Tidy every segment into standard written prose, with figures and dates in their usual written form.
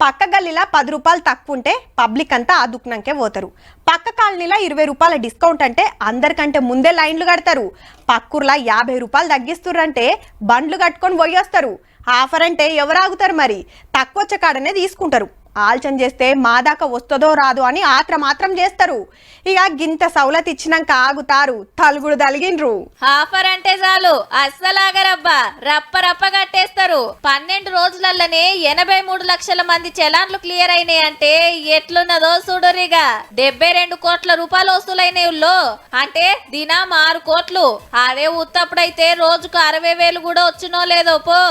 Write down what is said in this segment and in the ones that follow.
పక్క గల్లీలా 10 రూపాయలు తక్కువ ఉంటే పబ్లిక్ అంతా ఆ దుకాణంకే పోతారు. పక్క కాలనీలా 20 రూపాయల డిస్కౌంట్ అంటే అందరికంటే ముందే లైన్లు కడతారు. పక్కూర్లా 50 రూపాయలు తగ్గిస్తుర్రంటే బండ్లు కట్టుకొని పోయొస్తారు. ఆఫర్ అంటే ఎవరు ఆగుతారు? మరి తక్కువ వచ్చే కాడనే తీసుకుంటారు. ఆలోచన చేస్తే మా దాకా వస్తుందో రాదు అని మాత్రం చేస్తారు. ఇక గింత సౌలత్ ఇచ్చినాక ఆగుతారు, తలుగుడు తలిగిండ్రు. ఆఫర్ అంటే చాలు అస్సలాగరబ్బా, రప్ప రప్ప కట్టేస్తారు. 12 రోజులల్లనే 83 లక్షల మంది చలాన్లు క్లియర్ అయినాయి అంటే ఎట్లున్నదో చూడరిగా. 72 కోట్ల రూపాయలు వసూలైనలో అంటే దినం 6 కోట్లు. అదే ఉత్తప్పుడైతే రోజుకు 60,000 కూడా వచ్చినో లేదో పో.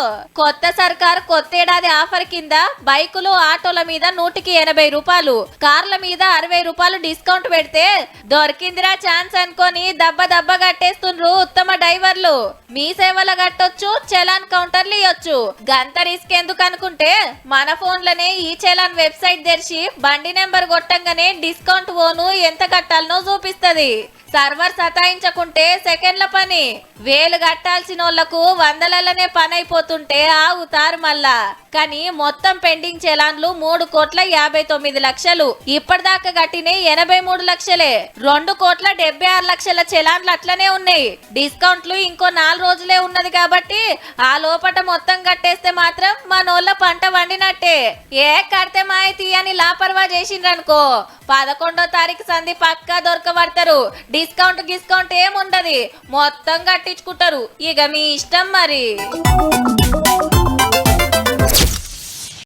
కొత్త సర్కార్ కొత్త ఏడాది ఆఫర్ కింద బైకులు ఆటోల మీద 180 రూపాయలు, కార్ల మీద 60 రూపాయలు డిస్కౌంట్ పెడితే దొరికిందిరా ఛాన్స్ అనుకొని దబ్బ దబ్బ కట్టేస్తుండ్రు ఉత్తమ డ్రైవర్లు. మీ సేవలు కట్టొచ్చు, చలాన్ కౌంటర్లు ఇయ్యొచ్చు. గంత రిస్క్ ఎందుకు అనుకుంటే మన ఫోన్లనే ఈ చలాన్ వెబ్సైట్ తెరిచి బండి నెంబర్ కొట్టంగానే డిస్కౌంట్ ఓను ఎంత కట్టాలనో చూపిస్తది. సర్వర్ సతాయించకుంటే సెకండ్ల పని. 1000 కట్టాల్సిన వాళ్లకు 100లనే పని అయిపోతుంటే ఆగుతారు మళ్ళా. కానీ మొత్తం పెండింగ్ చలాన్లు 3,59 లక్షలు. ఇప్పటిదాకా కట్టినే 83 లక్షలే. 2,76 లక్షల చలాన్లు అట్లనే ఉన్నాయి. డిస్కౌంట్లు ఇంకో 4 రోజులే ఉన్నది కాబట్టి ఆ లోపట మొత్తం కట్టేస్తే మాత్రం మనోళ్ళ పంట వండినట్టే. కడితే మాయితీ అని లాపర్వా చేసిండ్రనుకో 11వ తారీఖు సంధి పక్కా దొరకబడతారు. డిస్కౌంట్ ఏముండదు, మొత్తం కట్టించుకుంటారు. ఇక మీ ఇష్టం మరి.